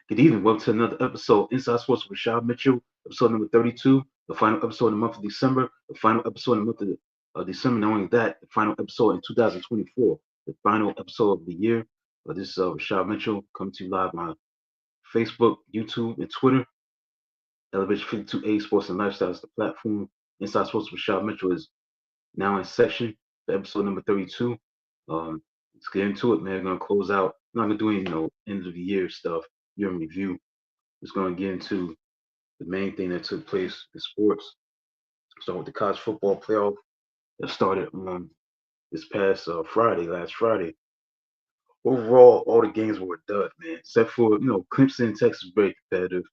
Good evening. Welcome to another episode Inside Sports with Rashad Mitchell, episode number 32, the final episode in the month of December, the final episode in the month of December. Not only that, the final episode in 2024, the final episode of the year. This is Rashad Mitchell coming to you live on Facebook, YouTube, and Twitter. Elevation 52A Sports and Lifestyle is the platform. Inside Sports with Rashad Mitchell is now in session for episode number 32. Let's get into it, man. We're going to close out. I'm not going to do any, end of the year stuff, year in review. Just going to get into the main thing that took place in sports. Start with the college football playoff that started this past last Friday. Overall, all the games were a dud, man. Except for Clemson and Texas very competitive,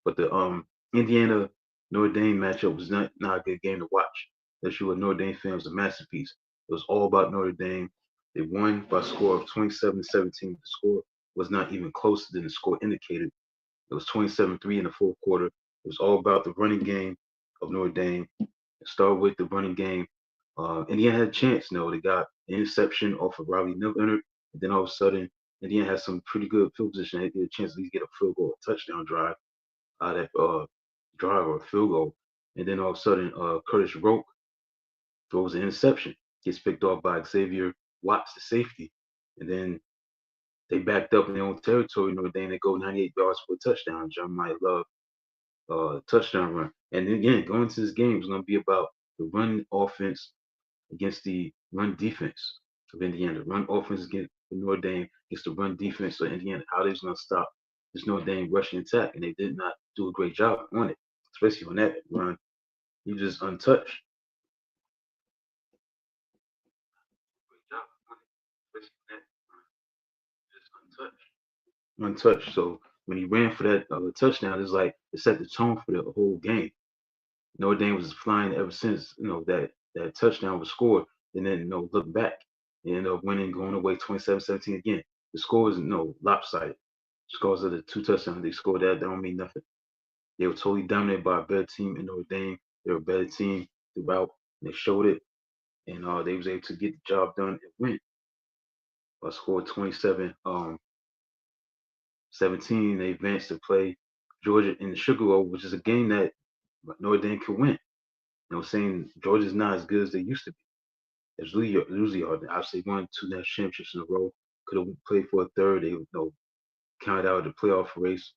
but the Indiana Notre Dame matchup was not a good game to watch. Unless you were a Notre Dame fan, it was a masterpiece. It was all about Notre Dame. They won by a score of 27-17. The score was not even closer than the score indicated. It was 27-3 in the fourth quarter. It was all about the running game of Notre Dame. It started with the running game. Indiana had a chance. They got an interception off of Riley Leonard. And then all of a sudden, Indiana had some pretty good field position. They had a chance to at least get a field goal, a touchdown drive out of that drive or a field goal. And then all of a sudden, Curtis Roke throws an interception, gets picked off by Xavier Watts, the safety. And then they backed up in their own territory. Notre Dame, they go 98 yards for a touchdown. Jeremiah Love touchdown run. And then again, going into this game is going to be about the run offense against the run defense of Indiana. Run offense against Notre Dame against the run defense of Indiana. How they're going to stop this Notre Dame rushing attack. And they did not do a great job on it, especially on that run. You just untouched. Untouched. So when he ran for that touchdown, it's like it set the tone for the whole game. Notre Dame was flying ever since that touchdown was scored, and then look back, they ended up winning, going away 27-17 again. The score is lopsided. Scores of the two touchdowns they scored that don't mean nothing. They were totally dominated by a better team in Notre Dame. They were a better team throughout. And they showed it, and they was able to get the job done and win. Scored 27-17. They advanced to play Georgia in the Sugar Bowl, which is a game that Notre Dame could win. Saying Georgia's not as good as they used to be. As usually are. Obviously, won two national championships in a row. Could have played for a third. They counted out of the playoff race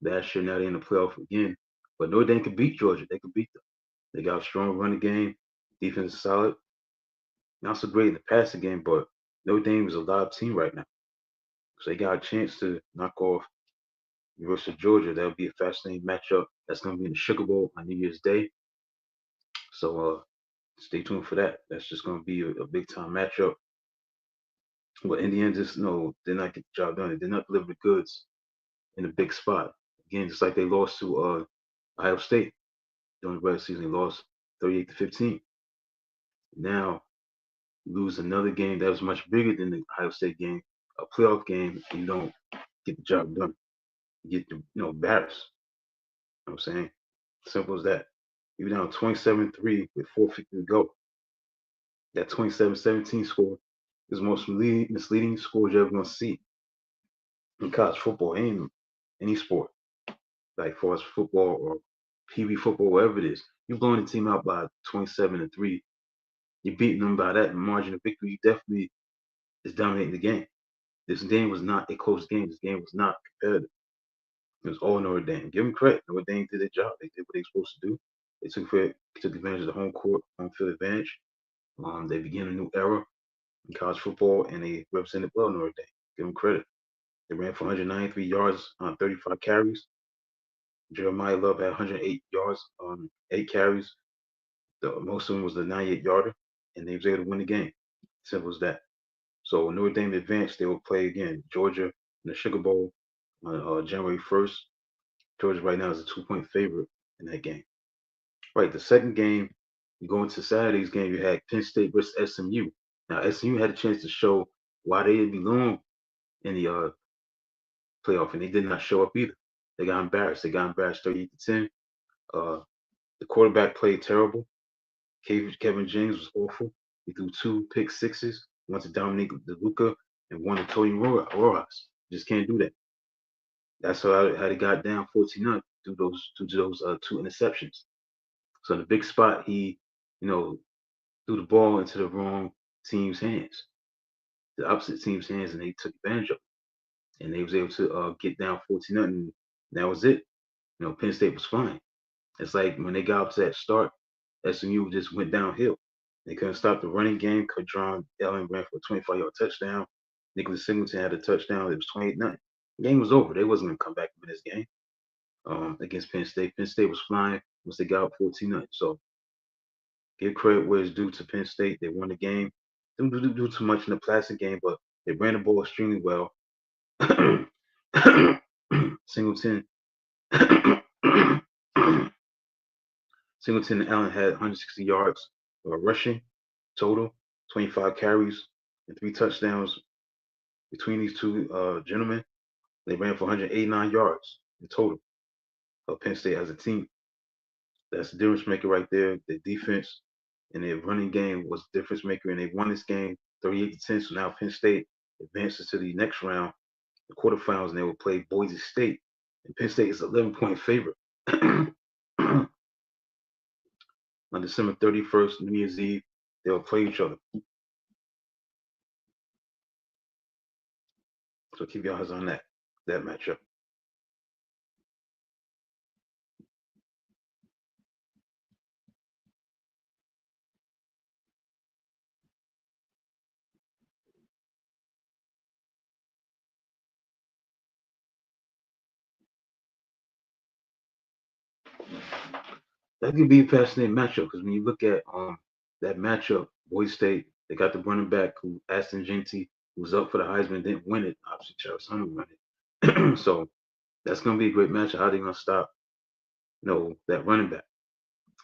last year. Now they're in the playoff again. But Notre Dame could beat Georgia. They could beat them. They got a strong running game. Defense is solid. Not so great in the passing game, but Notre Dame is a live team right now. So they got a chance to knock off University of Georgia. That'll be a fascinating matchup. That's going to be in the Sugar Bowl on New Year's Day. So stay tuned for that. That's just going to be a big time matchup. But Indiana just did not get the job done. They did not deliver the goods in a big spot. Again, just like they lost to Ohio State during the regular season, they lost 38-15. Now you lose another game that was much bigger than the Ohio State game, a playoff game, and you don't get the job done. You get embarrassed. You know what I'm saying? Simple as that. You're down 27-3 with 4:50 to go. That 27-17 score is the most misleading score you're ever going to see in college football, any sport, like for us football or PB football, whatever it is. You're blowing the team out by 27-3. You're beating them by that margin of victory. You definitely is dominating the game. This game was not a close game. This game was not competitive. It was all Notre Dame. Give them credit. Notre Dame did their job. They did what they were supposed to do. They took advantage of the home court, home field advantage. They began a new era in college football, and they represented well Notre Dame. Give them credit. They ran for 193 yards on 35 carries. Jeremiah Love had 108 yards on 8 carries. The most of them was the 98 yarder, and they was able to win the game. Simple as that. So when Notre Dame advanced, they will play again Georgia in the Sugar Bowl on January 1st. Georgia right now is a 2-point favorite in that game. Right, the second game, you go into Saturday's game, you had Penn State versus SMU. Now SMU had a chance to show why they belong in the playoff, and they did not show up either. They got embarrassed. They got embarrassed 38-10. The quarterback played terrible. Kevin James was awful. He threw 2 pick-sixes, one to Dominique DeLuca and one to Tony Rojas. Just can't do that. That's how they got down 14-0 through those two interceptions. So in the big spot, he you know threw the ball into the wrong team's hands, the opposite team's hands, and they took advantage of it. And they was able to get down 14-0. That was it. Penn State was fine. It's like when they got up to that start, SMU just went downhill. They couldn't stop the running game. Kadron Allen ran for a 25-yard touchdown. Nicholas Singleton had a touchdown. It was 28-0. The game was over. They wasn't going to come back and win this game against Penn State. Penn State was flying once they got up 14-0. So give credit where it's due to Penn State. They won the game. Didn't do too much in the plastic game, but they ran the ball extremely well. Singleton Singleton and Allen had 160 yards rushing total, 25 carries, and 3 touchdowns between these two gentlemen. They ran for 189 yards in total of Penn State as a team. That's the difference maker right there. The defense and their running game was the difference maker, and they won this game 38-10. So now Penn State advances to the next round, the quarterfinals, and they will play Boise State. And Penn State is 11-point favorite. On December 31st, New Year's Eve, they'll play each other. So keep your eyes on that matchup. That could be a fascinating matchup because when you look at that matchup, Boise State, they got the running back who Aston Genty, who was up for the Heisman, didn't win it. Obviously, Travis Hunter won it. So that's going to be a great matchup. How they going to stop, that running back?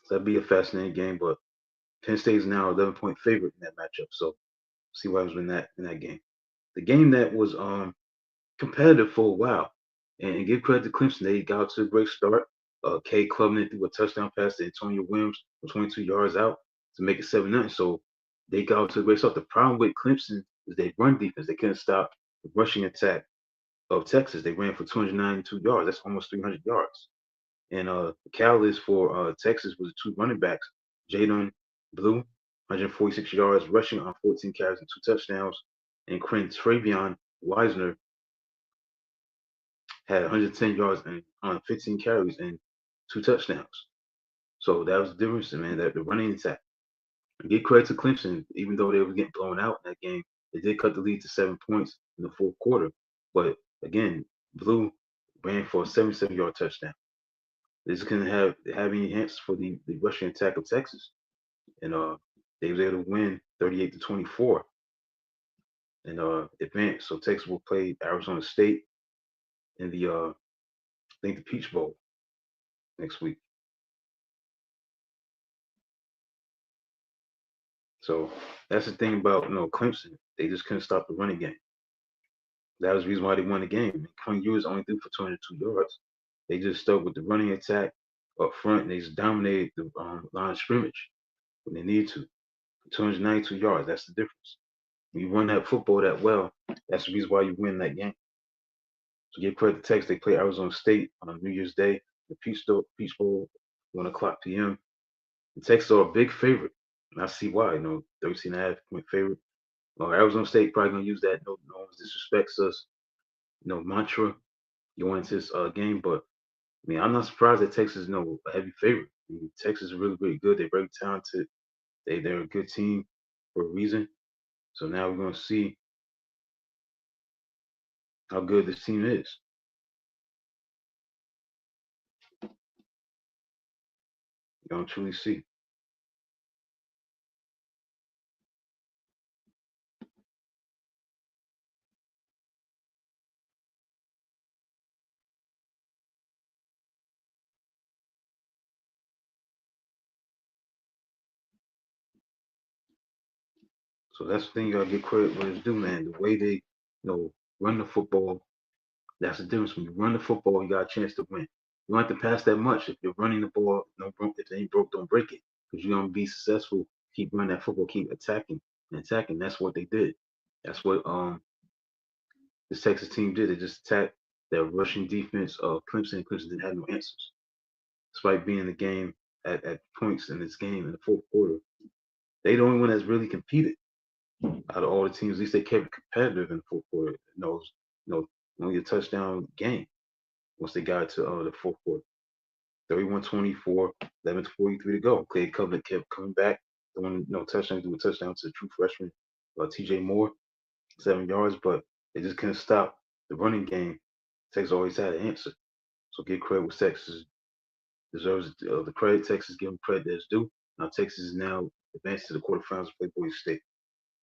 So that'd be a fascinating game. But Penn State is now 11-point favorite in that matchup. So see what happens in that game. The game that was competitive for a while. And give credit to Clemson. They got to a great start. Kay Clubman threw a touchdown pass to Antonio Williams from 22 yards out to make it 7-0. So they got to a great start. The problem with Clemson is they run defense. They couldn't stop the rushing attack of Texas. They ran for 292 yards. That's almost 300 yards. And the catalyst for Texas was the two running backs, Jadon Blue, 146 yards rushing on 14 carries and 2 touchdowns. And Travion Wisner had 110 yards and on 15 carries and 2 touchdowns. So that was the difference, man. That the running attack. And give credit to Clemson, even though they were getting blown out in that game, they did cut the lead to 7 points in the fourth quarter. But again, Blue ran for a 77-yard touchdown. This couldn't have any hints for the rushing attack of Texas, and they was able to win 38-24 and advance. So Texas will play Arizona State in the I think the Peach Bowl next week. So that's the thing about Clemson. They just couldn't stop the running game. That was the reason why they won the game. Quinn Ewers only threw for 202 yards. They just stuck with the running attack up front, and they just dominated the line of scrimmage when they needed to. 292 yards. That's the difference. When you run that football that well, that's the reason why you win that game. So give credit to Texas. They play Arizona State on New Year's Day, the Peach Bowl, 1 o'clock p.m. The Texas are a big favorite. And I see why. 13.5-point favorite. Arizona State probably gonna use that no one disrespects us, mantra going into this game. But I mean, I'm not surprised that Texas is a heavy favorite. I mean, Texas is really, really good. They're very talented. They're a good team for a reason. So now we're gonna see how good this team is. You're gonna truly see. So that's the thing you gotta give credit where it's due, man. The way they, run the football, that's the difference. When you run the football, you got a chance to win. You don't have to pass that much. If you're running the ball, if it ain't broke, don't break it. Because you're gonna be successful. Keep running that football, keep attacking and attacking. That's what they did. That's what this Texas team did. They just attacked that rushing defense of Clemson. Clemson didn't have no answers, despite being in the game at points in this game in the fourth quarter. They the only one that's really competed out of all the teams. At least they kept it competitive in the fourth quarter. You know, only a touchdown game once they got to the fourth quarter. 31-24, 11:43 to go. Clay Covenant kept coming back, throwing touchdown, threw a touchdown to the true freshman T.J. Moore, 7 yards, but they just couldn't stop the running game. Texas always had an answer. So give credit what Texas deserves the credit. Texas give them credit that's due. Now Texas is now advanced to the quarterfinals to play Boise State.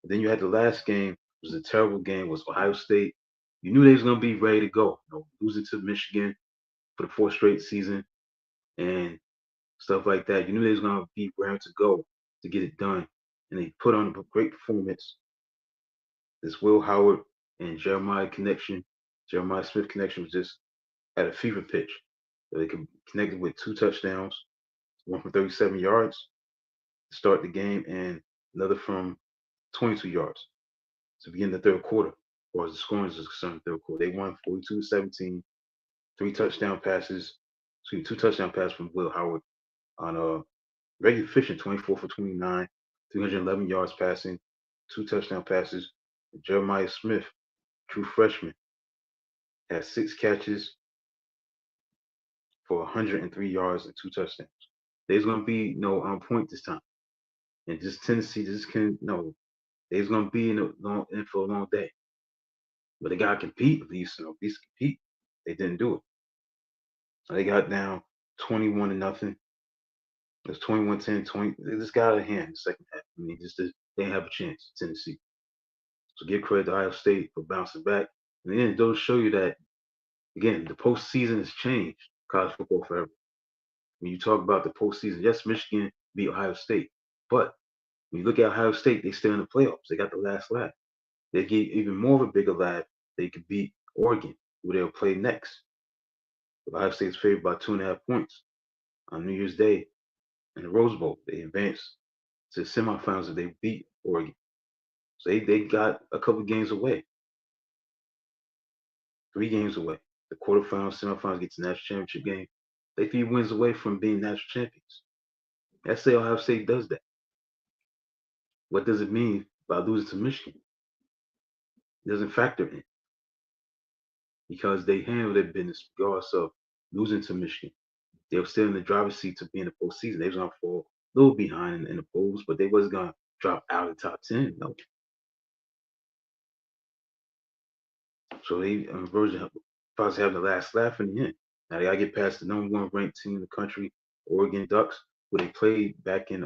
And then you had the last game. It was a terrible game. Was Ohio State. You knew they was gonna be ready to go. Losing to Michigan for the fourth straight season and stuff like that. You knew they was gonna be ready to go to get it done, and they put on a great performance. This Will Howard and Jeremiah Smith connection was just at a fever pitch. So they connected with 2 touchdowns, one from 37 yards to start the game, and another from 22 yards to begin the third quarter. As far as the scoring is concerned, third quarter, they won 42-17. 3 touchdown passes, 2 touchdown passes from Will Howard on a very efficient 24 for 29, 311 yards passing, 2 touchdown passes. Jeremiah Smith, true freshman, had 6 catches for 103 yards and 2 touchdowns. There's going to be no on point this time. And just Tennessee just can no. There's going to be in for a long day. But they got to compete at least. At least compete. They didn't do it. They got down 21-0. It was 21-10, 20. They just got out of hand in the second half. I mean, they didn't have a chance, Tennessee. So give credit to Ohio State for bouncing back. And then it does show you that, again, the postseason has changed college football forever. When you talk about the postseason, yes, Michigan beat Ohio State. But when you look at Ohio State, they still in the playoffs. They got the last laugh. They get even more of a bigger laugh. They could beat Oregon, who they'll play next. Ohio State's favored by 2.5 points on New Year's Day in the Rose Bowl. They advanced to the semifinals and they beat Oregon. So they got a couple games away. 3 games away. The quarterfinals, semifinals, get to the national championship game. They 3 wins away from being national champions. Let's say Ohio State does that. What does it mean by losing to Michigan? It doesn't factor in because they handled their business regardless of losing to Michigan. They were still in the driver's seat to be in the postseason. They was gonna fall a little behind in the polls, but they wasn't gonna drop out of the top 10. No. So they on the verge of possibly having the last laugh in the end. Now they gotta get past the #1 ranked team in the country, Oregon Ducks, who they played back in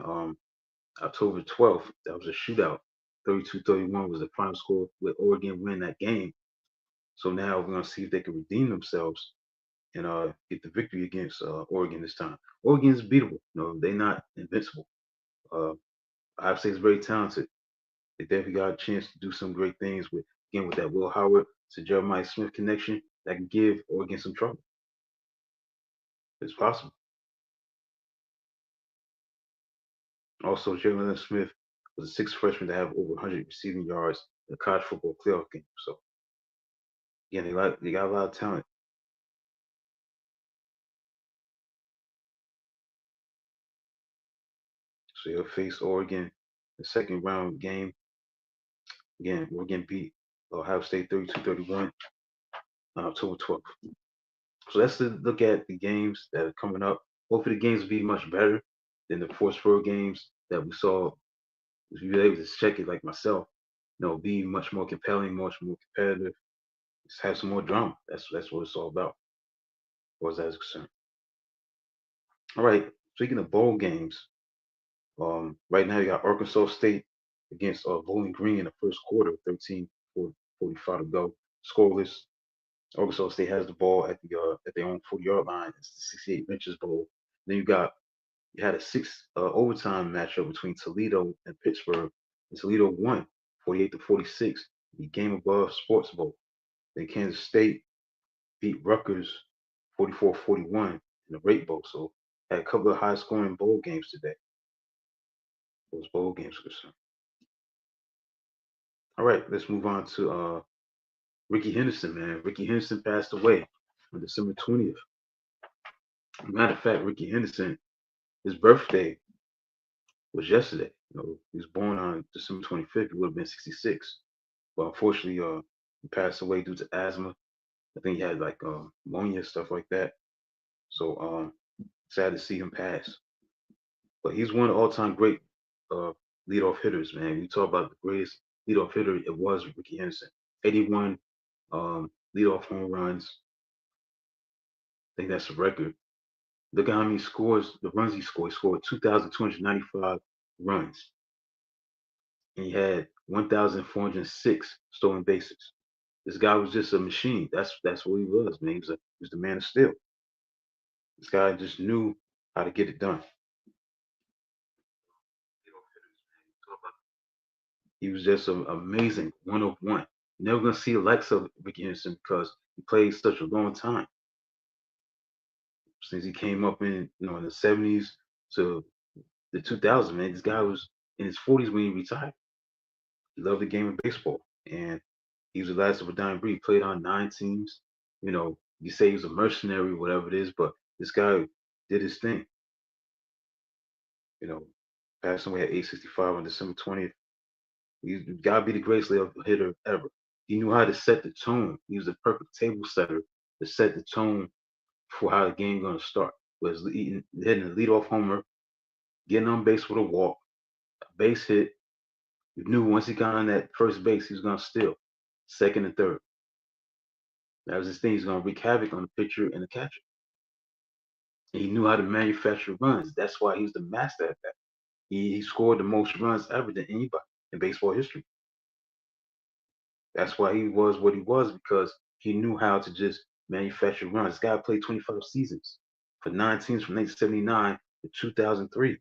October 12th. That was a shootout. 32-31 was the final score with Oregon win that game. So now we're gonna see if they can redeem themselves and get the victory against Oregon this time. Oregon's beatable. They're not invincible. Uh, Ohio State's very talented. They definitely got a chance to do some great things with that Will Howard to Jeremiah Smith connection that can give Oregon some trouble. It's possible. Also, Jeremiah Smith was the sixth freshman to have over 100 receiving yards in a college football playoff game. So again, they got a lot of talent. So you'll face Oregon the second round game. Again, Oregon beat Ohio State 32-31 on October 12th. So let's look at the games that are coming up. Hopefully, the games will be much better than the four games that we saw. If you're able to check it like myself, be much more compelling, much more competitive. Just have some more drama. That's what it's all about, as far as that is concerned. All right. Speaking of bowl games, right now you got Arkansas State against Bowling Green in the first quarter, 13:45 to go, scoreless. Arkansas State has the ball at their own 40-yard line. It's the 68 Ventures Bowl. Then you had a 6 overtime matchup between Toledo and Pittsburgh. And Toledo won 48-46, the game above Sports Bowl. Then Kansas State beat Rutgers 44-41 in the Rate Bowl. So had a couple of high-scoring bowl games today. Those bowl games are concerned. All right, let's move on to Rickey Henderson, man. Rickey Henderson passed away on December 20th. Matter of fact, Rickey Henderson, his birthday was yesterday. He was born on December 25th. He would have been 66. But unfortunately, he passed away due to asthma. I think he had like pneumonia, stuff like that. So sad to see him pass. But he's one of the all-time great uh, leadoff hitters, man. You talk about the greatest leadoff hitter, it was Rickey Henderson. 81 leadoff home runs. I think that's a record. Look at how many scores, the runs he scored. He scored 2,295 runs. And he had 1,406 stolen bases. This guy was just a machine. That's what he was, man. He was the man of steel. This guy just knew how to get it done. He was just an amazing 1 of 1. Never gonna see the likes of Rickey Henderson because he played such a long time. Since he came up in the 70s to the 2000s, man. This guy was in his 40s when he retired. He loved the game of baseball, and he was the last of a dying breed. He played on 9 teams. You say he was a mercenary, whatever it is, but this guy did his thing. You know, passed away at age 65 on December 20th. He's got to be the greatest hitter ever. He knew how to set the tone. He was a perfect table setter to set the tone for how the game going to start. Was hitting a leadoff homer, getting on base with a walk, a base hit. You knew once he got on that first base, he was going to steal second and third. That was his thing. He's going to wreak havoc on the pitcher and the catcher. And he knew how to manufacture runs. That's why he's the master at that. He scored the most runs ever than anybody in baseball history. That's why he was what he was because he knew how to just manufacture runs. This guy played 25 seasons for 9 teams from 1979 to 2003.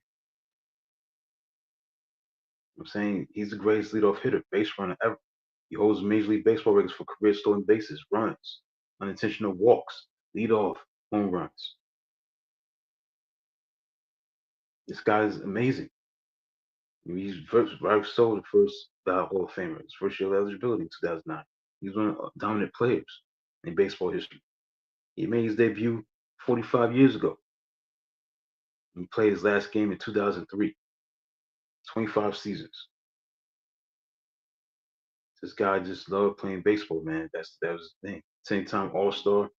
I'm saying he's the greatest leadoff hitter, base runner ever. He holds Major League Baseball records for career stolen bases, runs, unintentional walks, leadoff home runs. This guy is amazing. He's right so the first Hall of Famer. His first year of eligibility in 2009. He's one of the dominant players in baseball history. He made his debut 45 years ago. He played his last game in 2003. 25 seasons. This guy just loved playing baseball, man. That was his thing. Same time All-Star,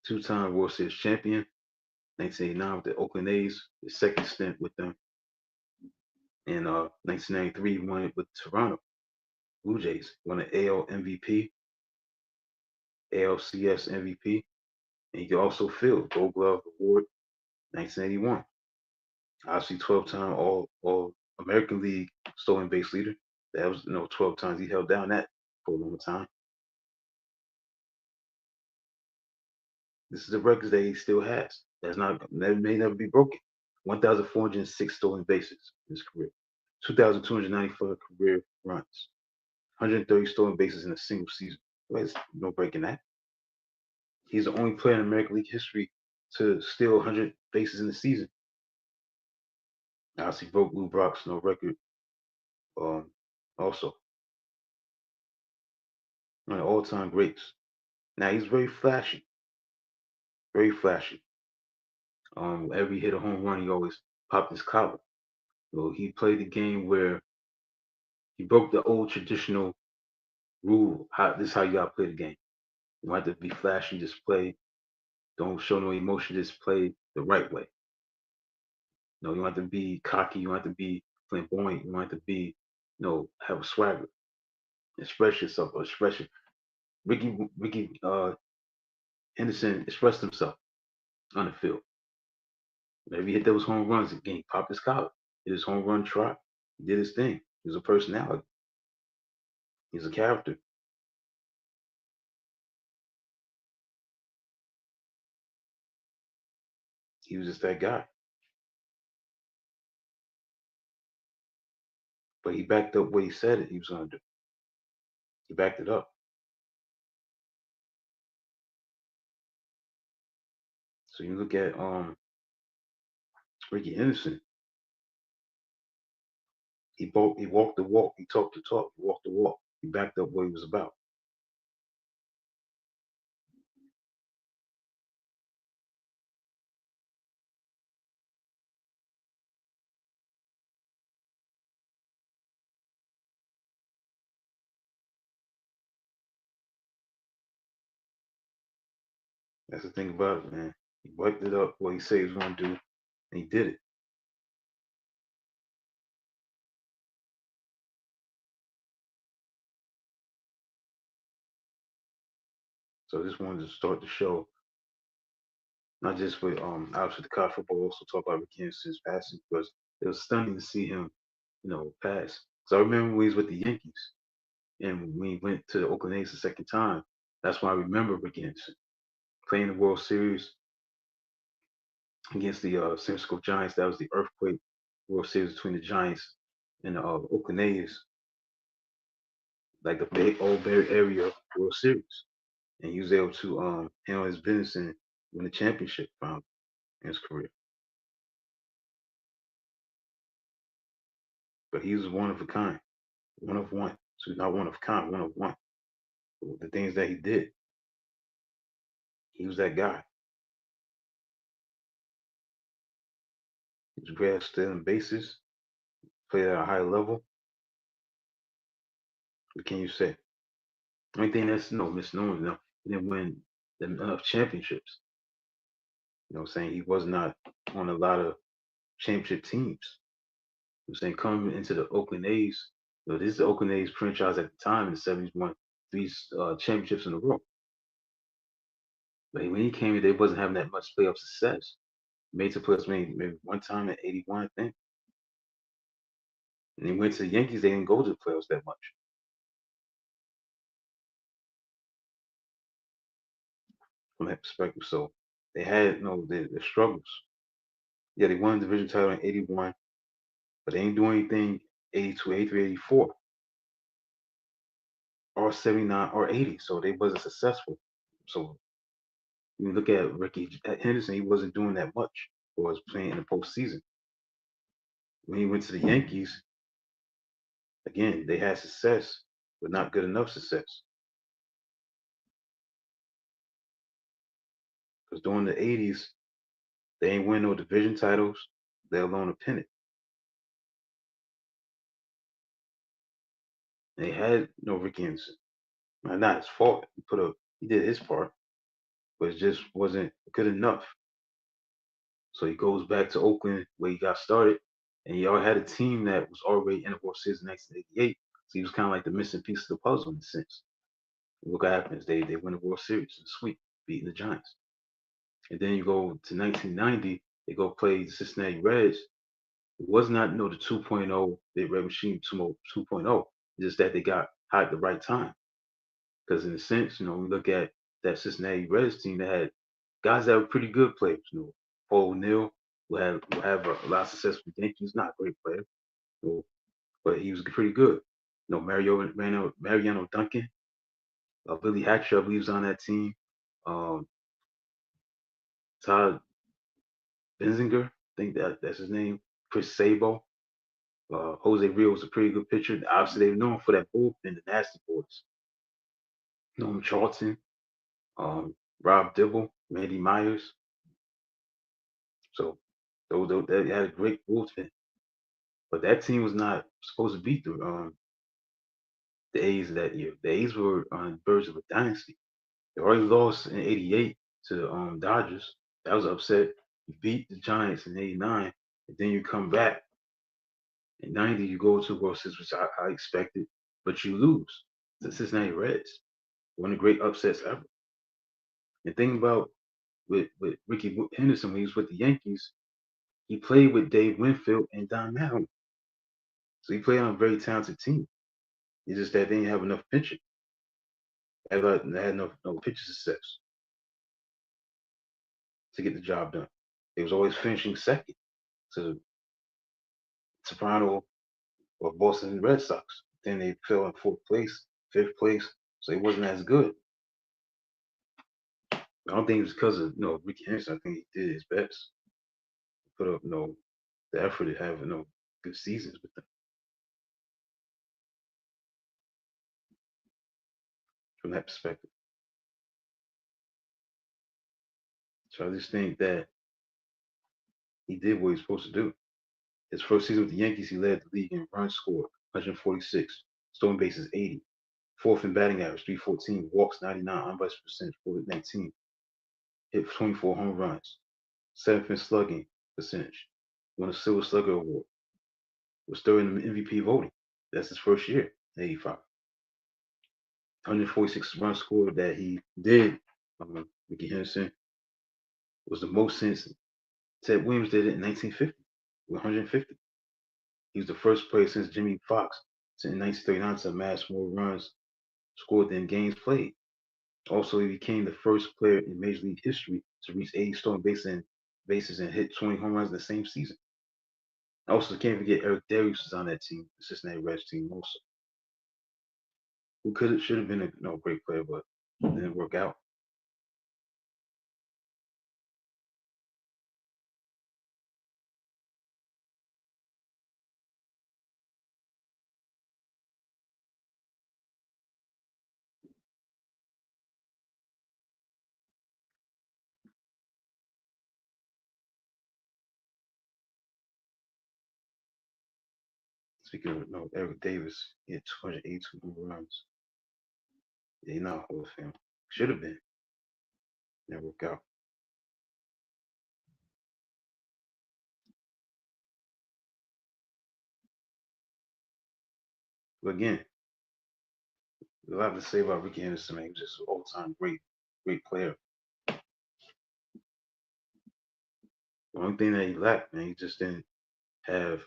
2-time World Series champion, 1989 with the Oakland A's, his second stint with them. In 1993, he won it with Toronto Blue Jays. Won the AL MVP, ALCS MVP, and he could also field Gold Glove Award, 1981. Obviously, 12-time All American League stolen base leader. That was 12 times he held down that for a long time. This is the record that he still has. That may never be broken. 1,406 stolen bases in his career. 2,294 career runs. 130 stolen bases in a single season. There's no breaking that. He's the only player in American League history to steal 100 bases in a season. Obviously broke Lou Brock's record. Also, one of the all-time greats. Now he's very flashy. Very flashy. Every hit a home run, he always popped his collar. So he played the game where he broke the old traditional rule. This is how you gotta play the game. You don't have to be flashy, just play. Don't show no emotion, just play the right way. No, you don't have to be cocky, you don't have to be flamboyant, you don't have to be, have a swagger. Express yourself, or express your Rickey Henderson expressed himself on the field. Whenever he hit those home runs, again, he popped his collar. Did his home run trot. He did his thing. He was a personality. He's a character. He was just that guy. But he backed up what he said he was gonna do. He backed it up. So you look at Rickey Henderson. He walked the walk. He talked the talk. He walked the walk. He backed up what he was about. That's the thing about it, man. He wiped it up what he said he was going to do, and he did it. So I just wanted to start the show, not just with obviously the college football, also talk about Rickey Henderson's passing because it was stunning to see him, pass. So I remember when he was with the Yankees and when he went to the Oakland A's the second time. That's why I remember Rickey Henderson playing the World Series against the San Francisco Giants. That was the earthquake World Series between the Giants and the Oakland A's, like the Bay Old Bay Area World Series, and he was able to handle his business and win the championship finally in his career. But he was one of a kind, one of one. So not one of a kind, one of one. The things that he did, he was that guy. He was great at stealing bases, played at a high level. What can you say? Only thing that's misnomer. He didn't win enough championships. Saying he was not on a lot of championship teams. Saying coming into the Oakland A's, this is the Oakland A's franchise at the time in the '70s won three championships in a row. But when he came in, they wasn't having that much playoff success. Made to playoffs maybe one time in '81, I think. And he went to the Yankees, they didn't go to the playoffs that much from that perspective. So they had their struggles. Yeah, they won the division title in '81, but they didn't do anything '82, '83, '84, or '79 or '80. So they wasn't successful. So when you look at Rickey Henderson, he wasn't doing that much or was playing in the postseason. When he went to the Yankees, again, they had success, but not good enough success. Because during the '80s, they ain't win no division titles, let alone a pennant. They had no Rickey Henderson. Not his fault. He did his part, but it just wasn't good enough. So he goes back to Oakland where he got started, and he already had a team that was already in the World Series in 1988. So he was kind of like the missing piece of the puzzle in a sense. Look what happens. They win the World Series in sweep, beating the Giants. And then you go to 1990, they go play the Cincinnati Reds. It was not the 2.0, the Red Machine 2.0. Just that they got hot at the right time. Because in a sense, we look at that Cincinnati Reds team that had guys that were pretty good players. Paul O'Neill will have a lot of success with the Yankees. Not a great player, but he was pretty good. Mariano Duncan, Billy Hatcher, I believe, was on that team. Um, Todd Benzinger, I think that's his name. Chris Sabo. Jose Rio was a pretty good pitcher. Obviously, they were known for that bullpen, the Nasty Boys. Norm Charlton, Rob Dibble, Randy Myers. So they had a great bullpen. But that team was not supposed to beat the A's that year. The A's were on the verge of a dynasty. They already lost in '88 to the Dodgers. That was upset. You beat the Giants in '89, and then you come back in '90. You go to World Series, which I expected, but you lose to the Cincinnati Reds. One of the great upsets ever. And think about with Rickey Henderson when he was with the Yankees, he played with Dave Winfield and Don Mattingly. So he played on a very talented team. It's just that they didn't have enough pitching. They had no pitching success to get the job done. They was always finishing second to Toronto or Boston Red Sox. Then they fell in fourth place, fifth place, so it wasn't as good. I don't think it's because of Rickey Henderson. I think he did his best, put up the effort to have good seasons with them. from that perspective. So I just think that he did what he was supposed to do. His first season with the Yankees, he led the league in runs scored, 146, stolen bases, 80, fourth in batting average, 314, walks, 99, on-base percentage, 419, hit 24 home runs, seventh in slugging percentage, won a Silver Slugger Award, was third in the MVP voting. That's his first year, 85. 146 runs scored that he did. Rickey Henderson was the most since Ted Williams did it in 1950 with 150. He was the first player since Jimmy Fox in 1939 to amass more runs scored than games played. Also, he became the first player in Major League history to reach 80 stolen bases and hit 20 home runs in the same season. Also, can't forget Eric Darius was on that team, the Cincinnati Reds team also. Who should have been a great player, but didn't work out. Speaking of Eric Davis, he had 282 home runs. Yeah, he's not Hall of Fame. Should have been. Didn't work out. But again, a lot to say about Rickey Henderson, man. He was just an all-time great player. The only thing that he lacked, man, he just didn't have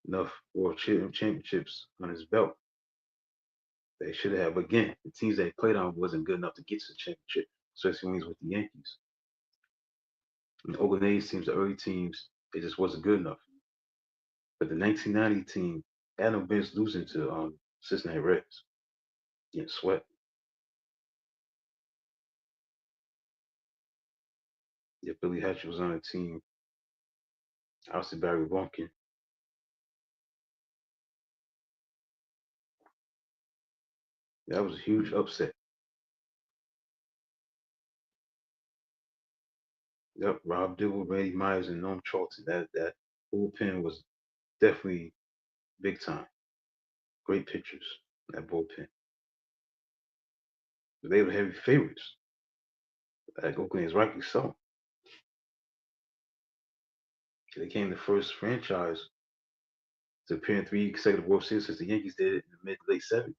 enough World Championships on his belt. They should have. But again, the teams that he played on wasn't good enough to get to the championship, especially when he was with the Yankees. And the Oakland A's teams, the early teams, they just wasn't good enough. But the 1990 team had no business losing to Cincinnati Reds. Getting swept. Yeah, Billy Hatcher was on the team. Obviously, Barry Bonkin. That was a huge upset. Yep, Rob Dibble, Randy Myers, and Norm Charlton. That bullpen was definitely big time. Great pitchers. That bullpen. But they were heavy favorites. Like Oakland is rightly so. They became the first franchise to appear in three consecutive World Series since the Yankees did it in the mid to late 70s.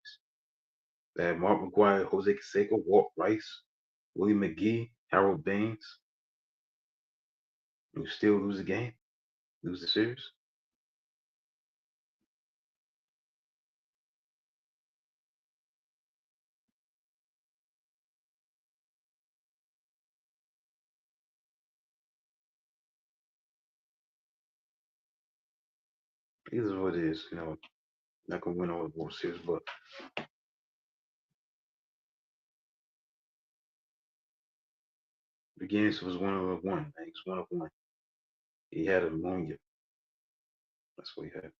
They had Mark McGwire, Jose Canseco, Walt Rice, Willie McGee, Harold Baines. And you still lose the game, lose the series. It is what it is. Not gonna win all the World Series, but Gaines was one of one. Man. He's one of one. He had pneumonia. That's what he had.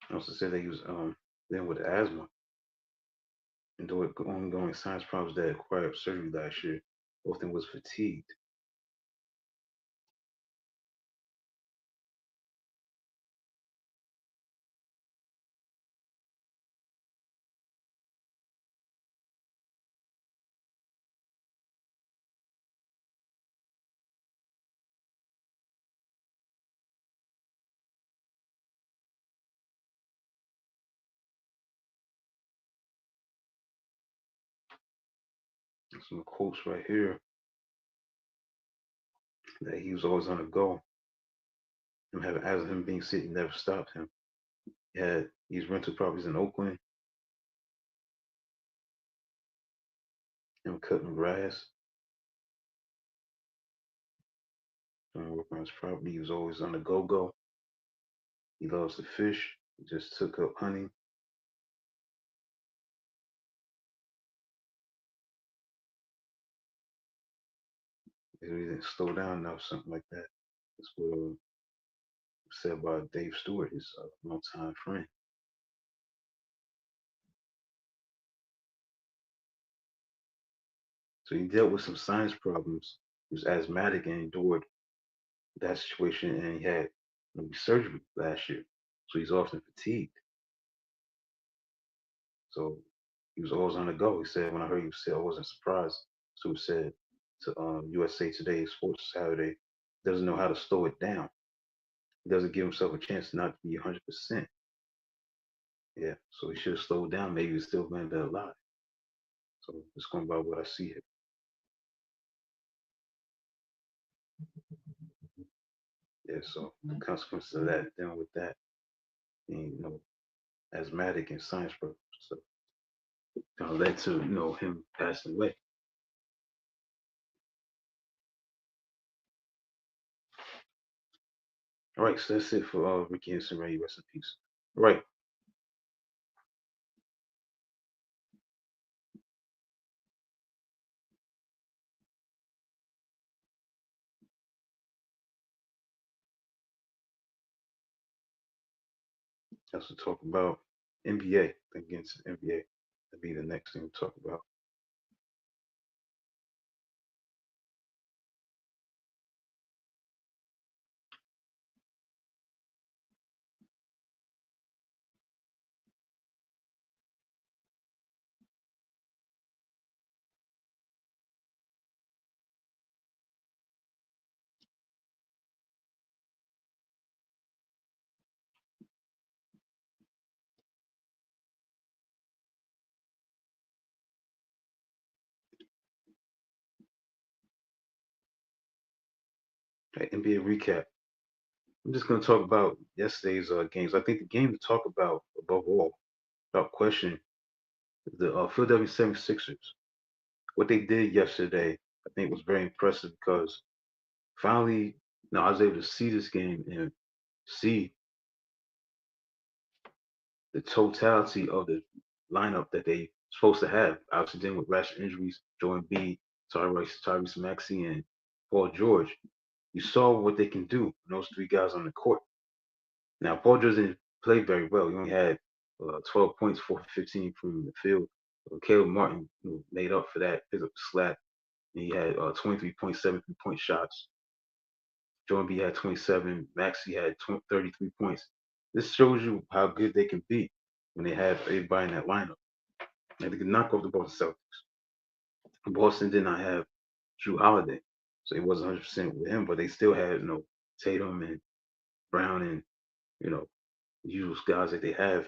I also said that he was dealing with asthma and with ongoing sinus problems that required surgery last year. Often was fatigued. Some quotes right here that he was always on the go. Him having asthma, him being sick never stopped him. He had these rental properties in Oakland, him cutting grass, trying to work on his property. He was always on the go. He loves to fish. He just took up hunting. He didn't slow down enough, something like that. That's what said by Dave Stewart, his longtime friend. So he dealt with some science problems. He was asthmatic and endured that situation, and he had surgery last year. So he's often fatigued. So he was always on the go. He said, when I heard you say, I wasn't surprised. So he said to USA Today Sports Saturday, doesn't know how to slow it down. He doesn't give himself a chance not to be 100%. Yeah, so he should have slowed down. Maybe he's still going to be alive. So it's going by what I see here. Yeah, so the consequences of that, dealing with that, being, asthmatic and science problems. So kind of led to, him passing away. All right, so that's it for Rickey Henderson. Ray, rest in peace. All right, let's talk about NBA against NBA. That'd be the next thing to talk about. Okay, NBA recap. I'm just going to talk about yesterday's games. I think the game to talk about, above all, without question, is the Philadelphia 76ers. What they did yesterday, I think, was very impressive because finally, I was able to see this game and see the totality of the lineup that they supposed to have. Obviously, dealing with rash injuries, Joe Embiid, Tyrese Maxey, and Paul George. You saw what they can do, those three guys on the court. Now, Paul George didn't play very well. He only had 12 points, 4 for 15 from the field. Caleb Martin made up for that, picked up the slack. And he had 23.7 3-point shots. Joe Embiid had 27. Maxey had 33 points. This shows you how good they can be when they have everybody in that lineup. And they can knock off the Boston Celtics. Boston did not have Drew Holiday, so it wasn't 100% with him, but they still had, Tatum and Brown and, you know, the usual guys that they have.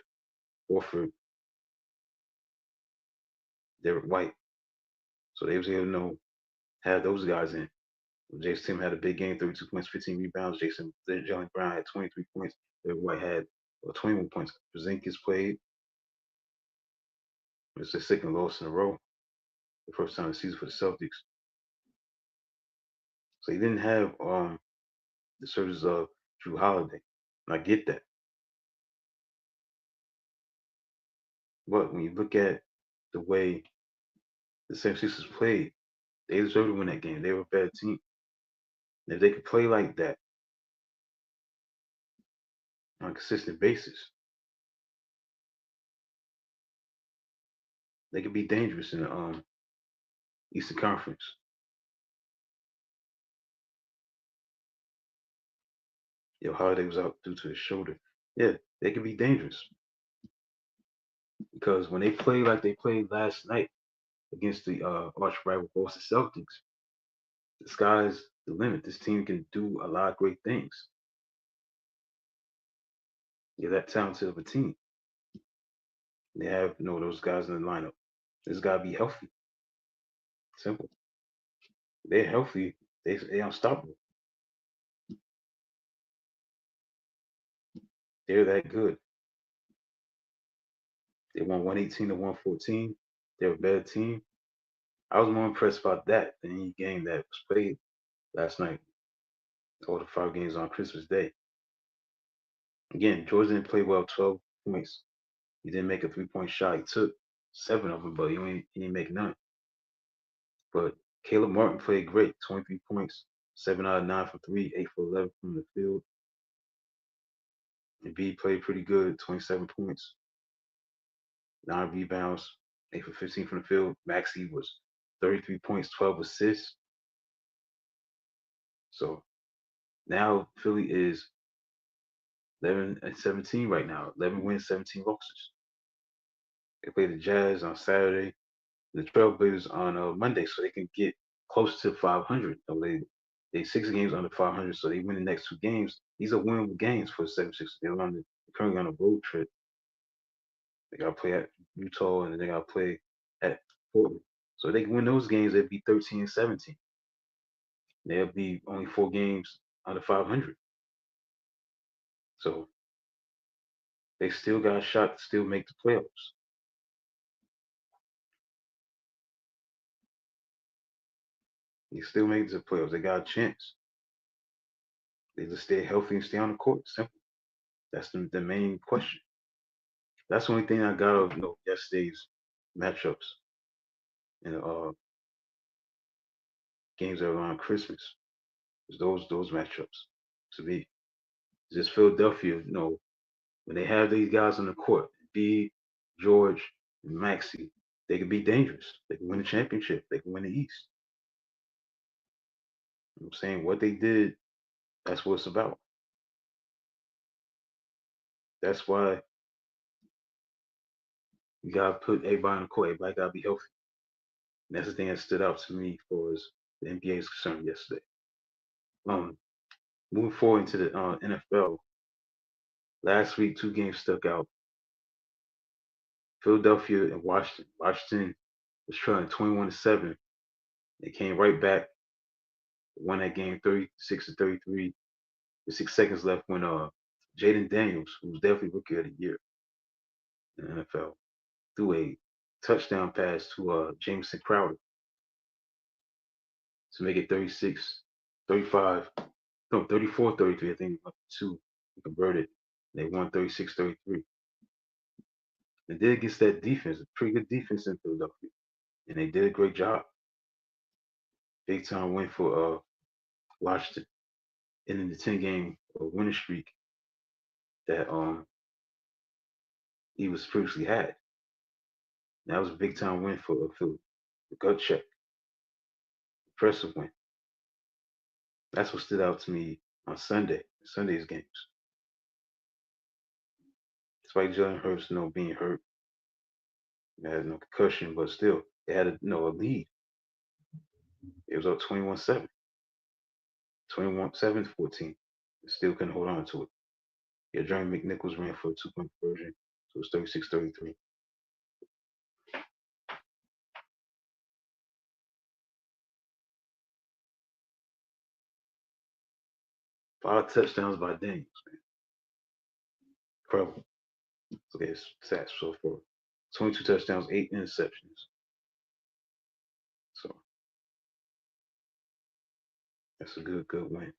Horford, Derek White. So they was able to have those guys in. Jason Tim had a big game, 32 points, 15 rebounds. Jalen Brown had 23 points. Derek White had 21 points. Porzingis played. It's the second loss in a row. The first time of the season for the Celtics. So he didn't have the services of Drew Holiday. And I get that. But when you look at the way the 76ers played, they deserved to win that game. They were a better team. And if they could play like that on a consistent basis, they could be dangerous in the Eastern Conference. Holiday was out due to his shoulder. Yeah, they could be dangerous because when they play like they played last night against the arch rival Boston Celtics, the sky's the limit. This team can do a lot of great things. They're that talented of a team. They have those guys in the lineup. This got to be healthy. Simple. They're healthy. They unstoppable. They're that good. They won 118 to 114. They're a better team. I was more impressed about that than any game that was played last night. All the 5 games on Christmas Day. Again, George didn't play well, 12 points. He didn't make a 3-point shot. He took 7 of them, but he didn't make none. But Caleb Martin played great, 23 points, 7 out of 9 from three, 8 for 11 from the field. And B played pretty good, 27 points, 9 rebounds, 8 for 15 from the field. Maxey was 33 points, 12 assists. So now Philly is 11-17 right now, 11 wins, 17 losses. They play the Jazz on Saturday, the Trailblazers on Monday, so they can get close to 500. They 6 games under 500, so they win the next 2 games. These are winnable games for the 76ers. They're currently on a road trip. They got to play at Utah, and then they got to play at Portland. So if they can win those games, they'd be 13-17. They'll be only 4 games under 500. So they still got a shot to still make the playoffs. They still make it to the playoffs. They got a chance. They just stay healthy and stay on the court. Simple. That's the main question. That's the only thing I got of yesterday's matchups and games that are around Christmas. Is those matchups to me. Just Philadelphia, when they have these guys on the court, B, George, and Maxey, they can be dangerous. They can win the championship. They can win the East. I'm saying what they did, that's what it's about. That's why you gotta put everybody on the court. Everybody gotta be healthy. And that's the thing that stood out to me for as the NBA is concerned yesterday. Um, Moving forward into the NFL, last week 2 games stuck out. Philadelphia and Washington. Washington was trailing 21-7. They came right back, won that game 36-33 with 6 seconds left when Jaden Daniels, who was definitely rookie of the year in the NFL, threw a touchdown pass to Jameson Crowder to make it 36-35, no, 34-33. I think up two converted. They won 36-33. And did against that defense, a pretty good defense in Philadelphia. And they did a great job. Big time win for Washington. And in the 10-game winning streak that he was previously had. That was a big time win for Philly. The gut check. Impressive win. That's what stood out to me on Sunday's games. Despite Jalen Hurts, being hurt, they had no concussion, but still, they had a lead. It was up 21-7, 21-7-14. They still couldn't hold on to it. Yeah, Jeremy McNichols ran for a 2-point conversion, so it was 36-33. 5 touchdowns by Daniels, man. Incredible. Look at his stats so far. 22 touchdowns, 8 interceptions. So that's a good win.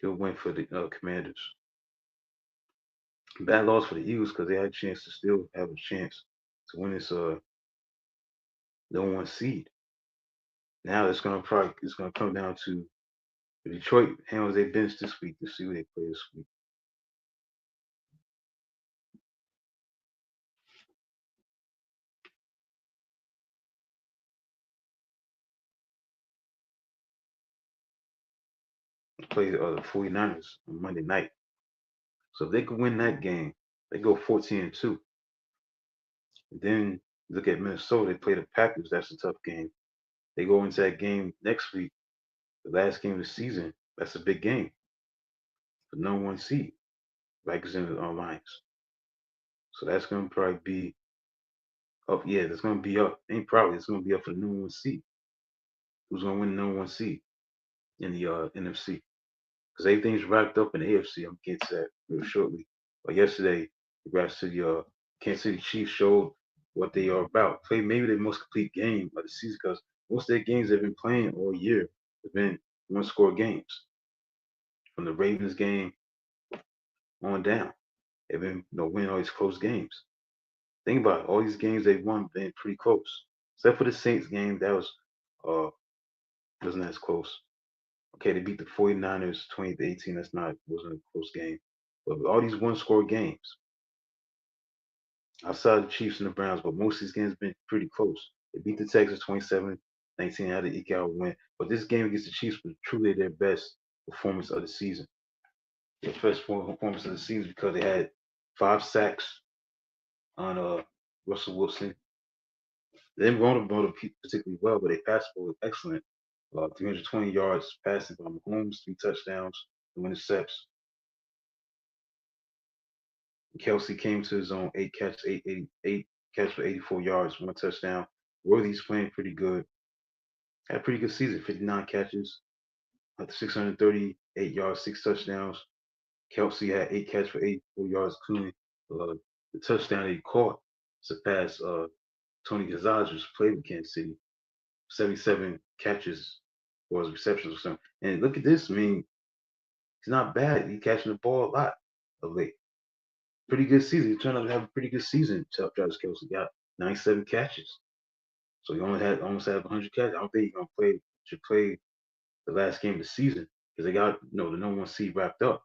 Good win for the Commanders. Bad loss for the Eagles because they had a chance to still have a chance to win this number 1 seed. Now it's gonna come down to Detroit handles their bench this week to see who they play this week. They play the 49ers on Monday night. So if they can win that game, they go 14-2. Then look at Minnesota. They play the Packers. That's a tough game. They go into that game next week, the last game of the season. That's a big game. The number 1 seed, Vikings and the Lions. So that's going to probably be up. Yeah, that's going to be up. Ain't probably. It's going to be up for the number 1 seed. Who's going to win the number 1 seed in the NFC? Because everything's wrapped up in the AFC. I'm getting to that real shortly. But yesterday, congrats to the Kansas City Chiefs showed what they are about. Play maybe the most complete game of the season because most of their games they've been playing all year have been 1-score games. From the Ravens game on down, they've been winning all these close games. Think about it. All these games they won been pretty close, except for the Saints game. That uh wasn't as close. Okay, they beat the 49ers 20-18. That's not wasn't a close game. But all these one score games outside the Chiefs and the Browns, but most of these games been pretty close. They beat the Texans 27-19, had to eke out a win. But this game against the Chiefs was truly their best performance of the season. Their best performance of the season because they had 5 sacks on Russell Wilson. They didn't run the ball particularly well, but they passed the ball excellent. 320 yards passing by Mahomes, 3 touchdowns, no intercepts. Kelsey came to his own, 8 catches, eight catch for 84 yards, 1 touchdown. Worthy's playing pretty good. Had a pretty good season, 59 catches, 638 yards, 6 touchdowns. Kelsey had 8 catches for 84 yards, including the touchdown that he caught surpassed Tony Gonzalez, played with Kansas City, 77 catches for his receptions or something. And look at this. I mean, he's not bad. He's catching the ball a lot of late. Pretty good season. He turned out to have a pretty good season. Travis Kelsey got 97 catches. So he almost had 100 catches. I don't think he's gonna should play the last game of the season because they got the number one seed wrapped up.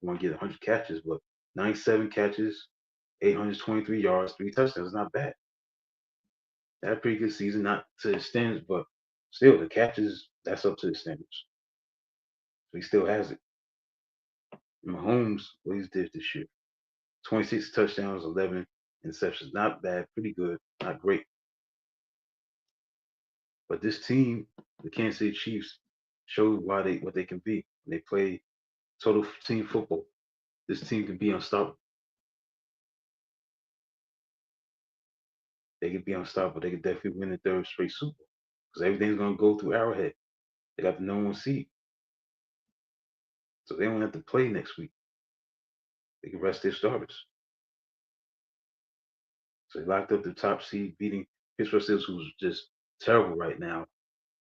He want to get 100 catches, but 97 catches, 823 yards, 3 touchdowns. Not bad. Had a pretty good season, not to his standards, but still the catches that's up to his standards. So he still has it. And Mahomes, what he's did this year: 26 touchdowns, 11 interceptions. Not bad, pretty good, not great. But this team, the Kansas City Chiefs, showed what they can be. They play total team football. This team can be unstoppable. They can be unstoppable. They can definitely win the third straight Super Bowl because everything's gonna go through Arrowhead. They got the number one seed, so they don't have to play next week. They can rest their starters. So they locked up the top seed, beating Pittsburgh Steelers, who's just terrible right now.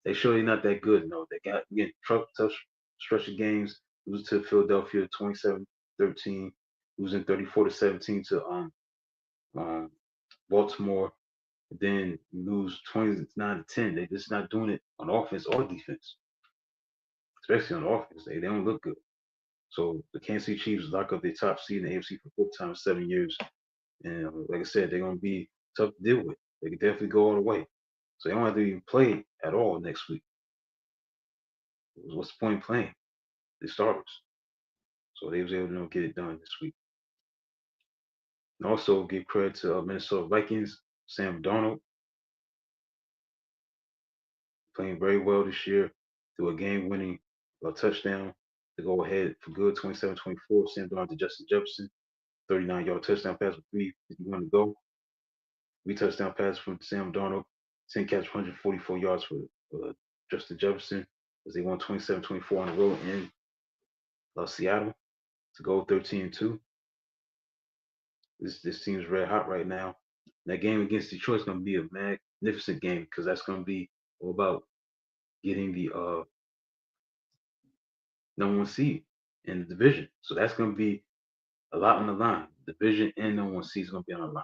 They sure they're not that good. No, they got again tough stretch of games. Losing to Philadelphia 27-13, losing 34-17 to um Baltimore. Then you lose 29-10. They're just not doing it on offense or defense, especially on offense. They don't look good. So the Kansas City Chiefs lock up their top seed in the AFC for the fourth time in 7 years. And like I said, they're going to be tough to deal with. They can definitely go all the way. So they don't have to even play at all next week. What's the point in playing? The starters. So they was able to get it done this week. And also give credit to Minnesota Vikings, Sam Darnold, playing very well this year, threw a game-winning touchdown to go ahead for good, 27-24. Sam Darnold to Justin Jefferson, 39-yard touchdown pass with 3:51 to go. 3 touchdown passes from Sam Darnold, 10 catches, 144 yards for Justin Jefferson as they won 27-24 on the road in Seattle to go 13-2. This team's red hot right now. That game against Detroit is going to be a magnificent game because that's going to be all about getting the number one seed in the division. So that's going to be a lot on the line. Division and number one seed is going to be on the line.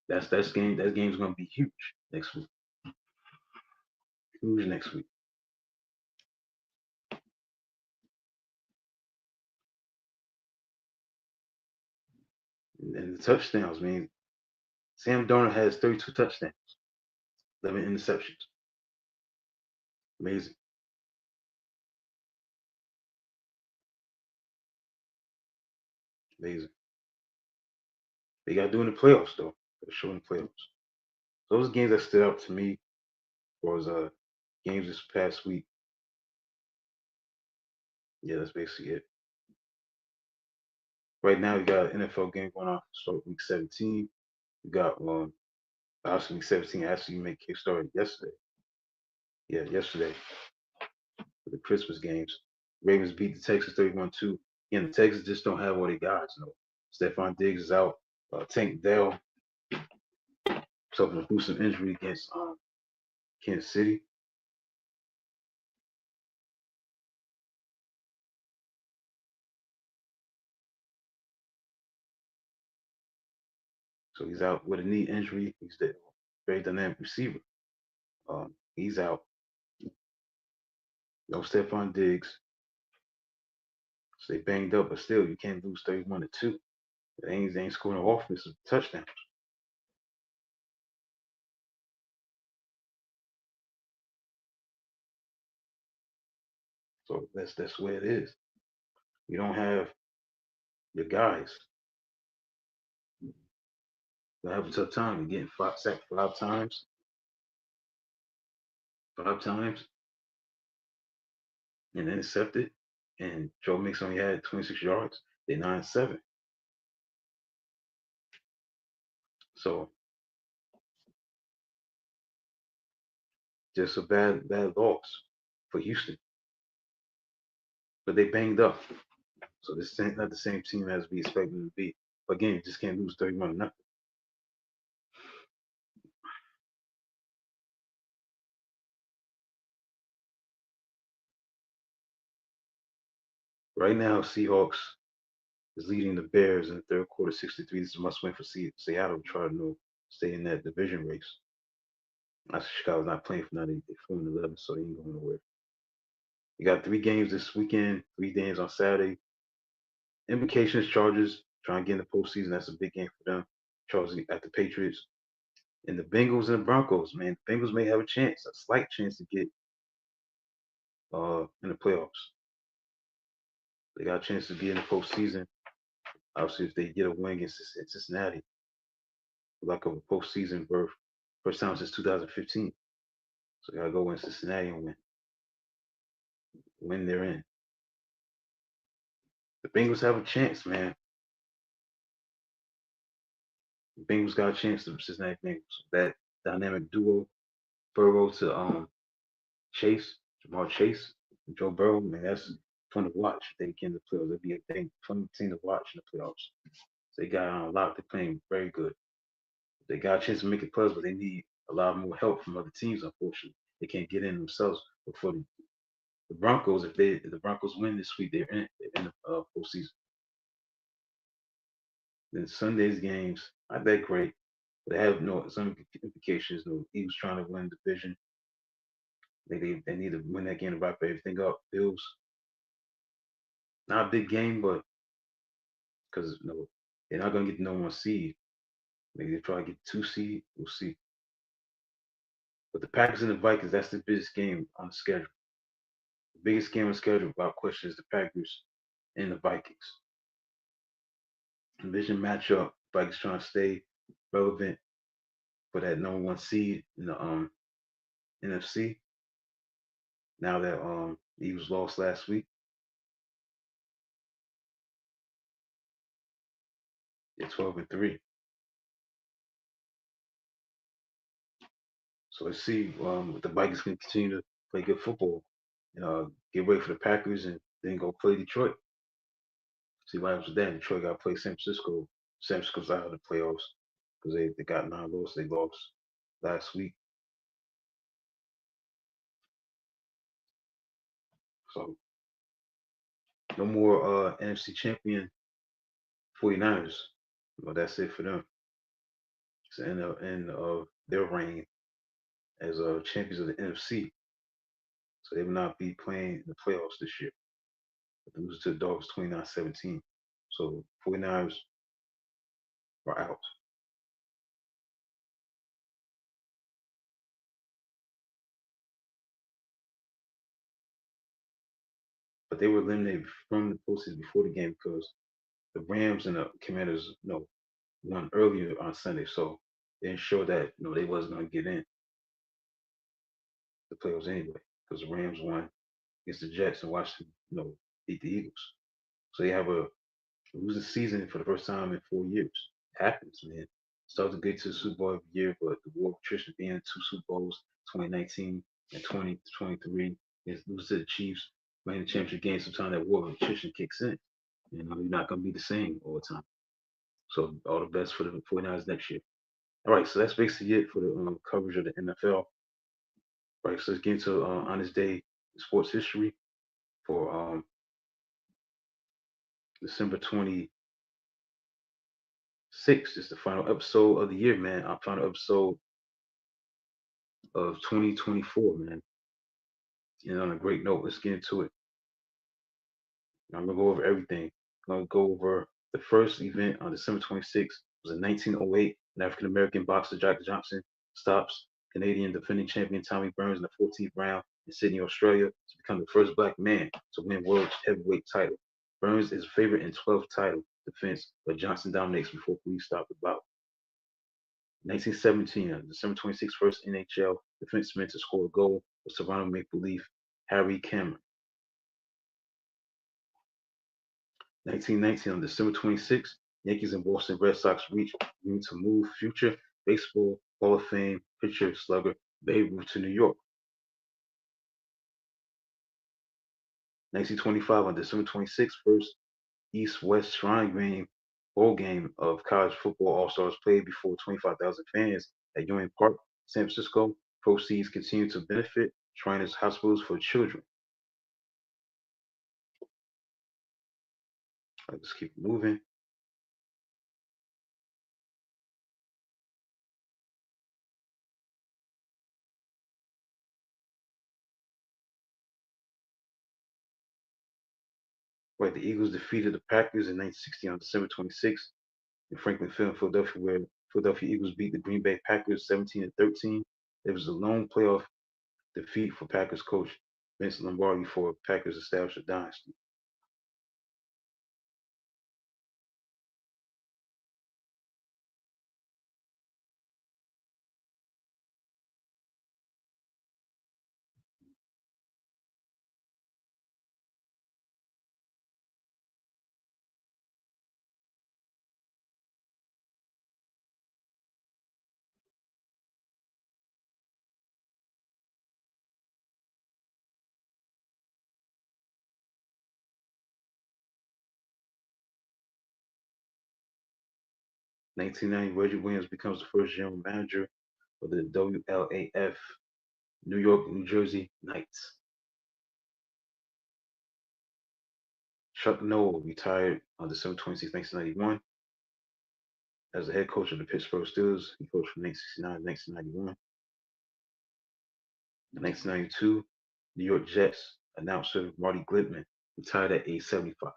That game's going to be huge next week. Huge next week. And the touchdowns, man. Sam Darnold has 32 touchdowns, 11 interceptions. Amazing. Amazing. They got to do in the playoffs, though. They're showing the playoffs. Those games that stood out to me was games this past week. Yeah, that's basically it. Right now, we got an NFL game going on. Start week 17. We got obviously week 17 actually started yesterday. Yeah, yesterday for the Christmas games. Ravens beat the Texans 31-2. Again, the Texans just don't have all they got. Stephon Diggs is out. Tank Dell suffering a gruesome injury against Kansas City. So he's out with a knee injury. He's the very dynamic receiver. He's out. No Stephon Diggs. So they banged up, but still, you can't lose 31-2. They ain't scoring no offensive touchdowns. So that's where it is. You don't have your guys. They have a tough time. You're getting sacked five times, and intercepted. And Joe Mixon only had 26 yards. They're 9-7. So just a bad loss for Houston. But they banged up. So this ain't not the same team as we expected them to be. But again, you just can't lose 31-0. Right now, Seahawks is leading the Bears in the third quarter, 63. This is a must win for Seattle to try to stay in that division race. Chicago's not playing for nothing. They're 4-11, so they ain't going nowhere. You got 3 games this weekend, 3 games on Saturday. Implications, Chargers trying to get in the postseason. That's a big game for them. Chargers at the Patriots. And the Bengals and the Broncos, man. The Bengals may have a chance, a slight chance to get in the playoffs. They got a chance to be in the postseason. Obviously, if they get a win against Cincinnati, like a postseason berth, first time since 2015. So they gotta go in Cincinnati and win. Win, they're in. The Bengals have a chance, man. The Bengals got a chance to Cincinnati Bengals. That dynamic duo, Burrow to Chase, Jamar Chase, and Joe Burrow, man, that's fun to watch. If they get in the playoffs, it'll be a fun team to watch in the playoffs. So they got on a lot. They're playing very good. They got a chance to make it close, but they need a lot more help from other teams. Unfortunately, they can't get in themselves. But for the Broncos, if the Broncos win this week, they're in the postseason. Then Sunday's games, not that great. They have some implications. Eagles trying to win the division. They need to win that game to wrap everything up. Bills, not a big game, but because they're not gonna get the number 1 seed. Maybe they try to get 2 seed. We'll see. But the Packers and the Vikings, that's the biggest game on the schedule. The biggest game on the schedule, without question, is the Packers and the Vikings. Division matchup. Vikings trying to stay relevant for that number 1 seed in the NFC. Now that the Eagles lost last week, they're 12-3. So let's see if the Vikings can continue to play good football and get ready for the Packers and then go play Detroit. See what happens with that. Detroit got to play San Francisco. San Francisco's out of the playoffs because they got 9 losses. They lost last week. So no more NFC champion 49ers. Well, that's it for them. It's the end of their reign as champions of the NFC. So they will not be playing in the playoffs this year. They lose to the Dogs 29-17. So 49ers are out. But they were eliminated from the postseason before the game because the Rams and the Commanders, won earlier on Sunday. So they ensured that they wasn't going to get in the playoffs anyway because the Rams won against the Jets and Washington, beat the Eagles. So they have a losing season for the first time in 4 years. It happens, man. Started to get to the Super Bowl every year, but the war of attrition being in 2 Super Bowls, 2019 and 2023, is lose to the Chiefs, winning the championship game. Sometimes that war of attrition kicks in. You're not going to be the same all the time. So all the best for the 49ers next year. All right, so that's basically it for the coverage of the NFL. All right, so let's get into on this day in sports history for December 22nd, 6. It's the final episode of the year, man. Our final episode of 2024, man. And on a great note, let's get into it. I'm gonna go over everything. I'm gonna go over the first event on December 26th. It was in 1908. An African American boxer, Jack Johnson, stops Canadian defending champion Tommy Burns in the 14th round in Sydney, Australia, to become the first black man to win world heavyweight title. Burns is favorite in 12th title defense, but Johnson dominates before police stop the bout. 1917, December 26th, first NHL defenseman to score a goal was Toronto Maple Leaf Harry Cameron. 1919, on December 26th, Yankees and Boston Red Sox reached agreement to move future Baseball Hall of Fame pitcher slugger Babe Ruth to New York. 1925, on December 26th, first East-West Shrine Game bowl game of college football All-Stars played before 25,000 fans at Union Park, San Francisco. Proceeds continue to benefit Shriners Hospitals for Children. Let's keep moving. Right, the Eagles defeated the Packers in 1960 on December 26th in Franklin Field, Philadelphia, where Philadelphia Eagles beat the Green Bay Packers 17-13. It was a lone playoff defeat for Packers coach Vince Lombardi for Packers established a dynasty. In 1990, Reggie Williams becomes the first general manager of the WLAF New York, New Jersey Knights. Chuck Noll retired on December 26, 1991 as the head coach of the Pittsburgh Steelers. He coached from 1969 to 1991. In 1992, New York Jets announcer Marty Glickman retired at age 75.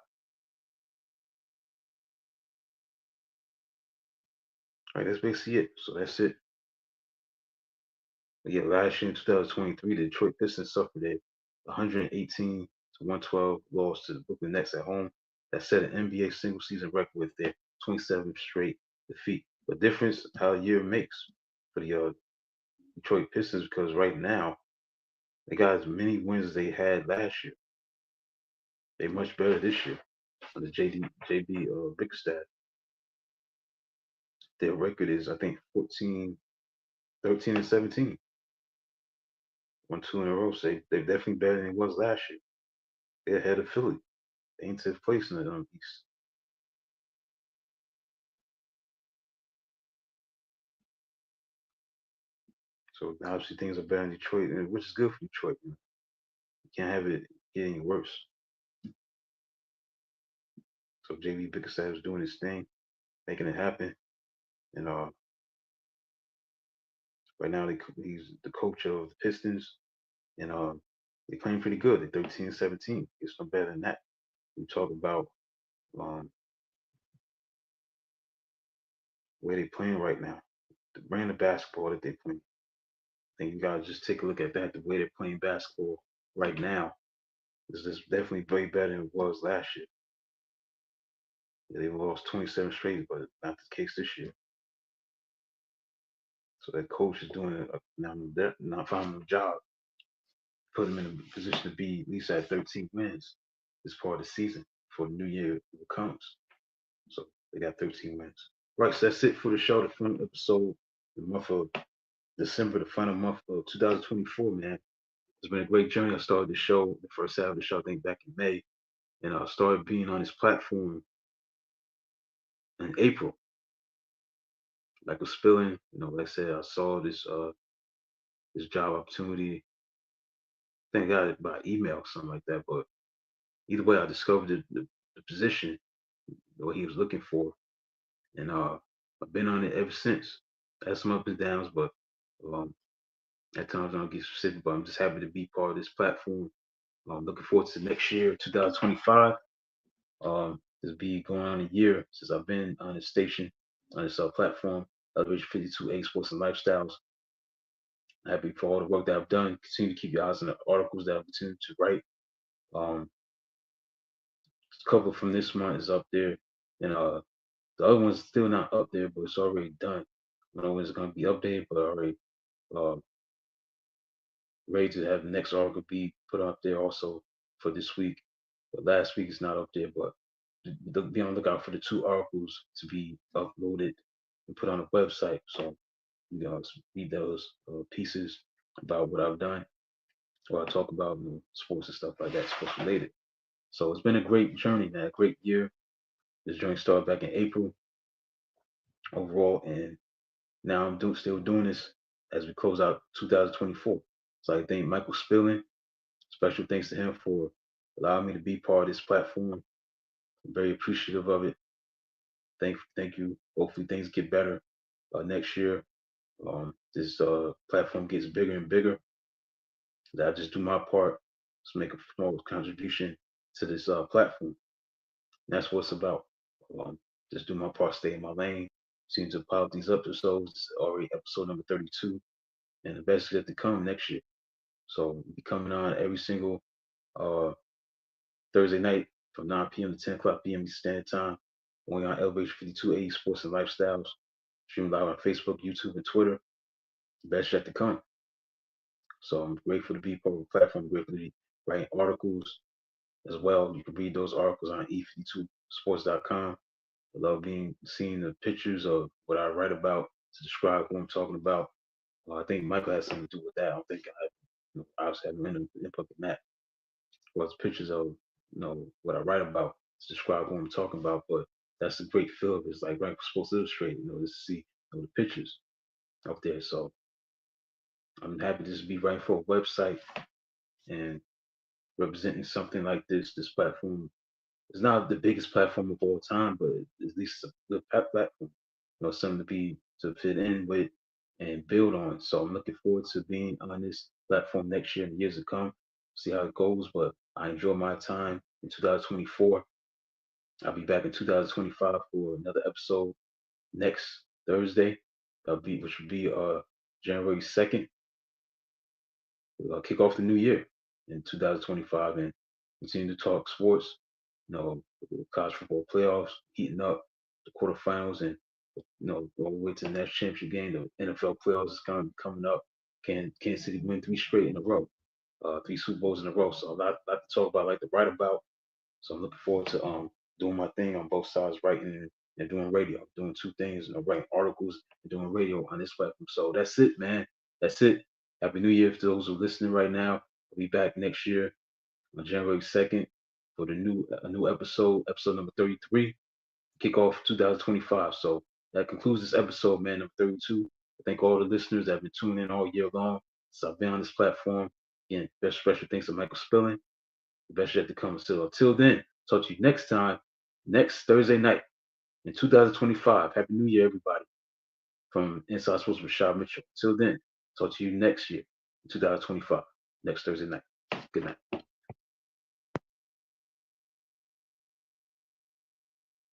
All right, that's basically it. So that's it. But yeah, last year in 2023, the Detroit Pistons suffered a 118 to 112 loss to the Brooklyn Nets at home. That set an NBA single season record with their 27th straight defeat. The difference how a year makes for the Detroit Pistons, because right now they got as many wins as they had last year. They're much better this year under JB Bickerstaff. Their record is, I think, 14, 13, and 17. 1-2 in a row. So they're definitely better than it was last year. They're ahead of Philly. They ain't 10th place in the East. So obviously things are better in Detroit, which is good for Detroit. You can't have it get any worse. So JB Bickerstaff is doing his thing, making it happen. And right now he's the coach of the Pistons, and they're playing pretty good. They're 13-17. It's no better than that. We talk about um, where they're playing right now, the brand of basketball that they're playing. I think you gotta just take a look at that. The way they're playing basketball right now is just definitely way better than it was last year. They lost 27 straight, but not the case this year. So that coach is doing a not phenomenal job, put them in a position to be at least at 13 wins this part of the season before the new year comes. So they got 13 wins. Right, so that's it for the show. The final episode, the month of December, the final month of 2024, man. It's been a great journey. I started the show, the first half of the show, I think back in May, and I started being on this platform in April. Like a spilling, like I said, I saw this job opportunity. I think I got it by email, something like that. But either way, I discovered the position, what he was looking for, and I've been on it ever since. Had some ups and downs, but um, at times I don't get specific. But I'm just happy to be part of this platform. I'm looking forward to next year, 2025. This be going on a year since I've been on this station, on this platform, Elevation 52A Sports and Lifestyles. Happy for all the work that I've done. Continue to keep your eyes on the articles that I've continued to write. Um, Cover from this month is up there, and the other one's still not up there, but it's already done. I don't know when it's gonna be updated, but I already uh, ready to have the next article be put up there also for this week. But last week is not up there, but be on the lookout for the two articles to be uploaded and put on the website. So you know, read those pieces about what I've done, or I talk about sports and stuff like that, sports related. So it's been a great journey, man, a great year. This journey started back in April overall, and now still doing this as we close out 2024. So I thank Michael Spilling. Special thanks to him for allowing me to be part of this platform. I'm very appreciative of it. Thank you. Hopefully things get better next year. This platform gets bigger and bigger. That I just do my part to make a small contribution to this platform. And that's what it's about. Um, just do my part, stay in my lane. Seem to pile these episodes. It's already episode number 32, and the best is yet to come next year. So we'll be coming on every single uh, Thursday night from 9 p.m. to 10 o'clock p.m. Eastern Standard Time. Only on Elevation 5280 Sports and Lifestyles. Stream live on Facebook, YouTube, and Twitter. Best yet to come. So I'm grateful to be part of the platform. I'm grateful to be writing articles as well. You can read those articles on e52sports.com. I love seeing the pictures of what I write about to describe what I'm talking about. I think Michael has something to do with that. I don't think obviously have no input in that. Well, it's pictures of what I write about to describe what I'm talking about. But that's a great feel of it. It's like writing for Sports Illustrated, just to see the pictures up there. So I'm happy to just be writing for a website and representing something like this. This platform is not the biggest platform of all time, but at least it's a good platform. Something to fit in with and build on. So I'm looking forward to being on this platform next year and years to come. See how it goes. But I enjoy my time in 2024. I'll be back in 2025 for another episode next Thursday. Which will be January 2nd. Kick off the new year in 2025 and continue to talk sports. The college football playoffs heating up, the quarterfinals, and all the way to the national championship game. The NFL playoffs is coming up. Kansas City win 3 straight in a row, 3 Super Bowls in a row. So a lot to talk about, like to write about. So I'm looking forward to doing my thing on both sides, writing and doing radio. Doing two things, writing articles and doing radio on this platform. So that's it, man. That's it. Happy New Year to those who are listening right now. I'll be back next year on January 2nd for a new episode number 33, kick off 2025. So that concludes this episode, man, number 32. I thank all the listeners that have been tuning in all year long. So I've been on this platform. Again, best special thanks to Michael Spilling. The best yet to come. So until then, talk to you next time, next Thursday night in 2025. Happy New Year, everybody. From Inside Sports with Rashad Mitchell. Until then, talk to you next year in 2025, next Thursday night. Good night.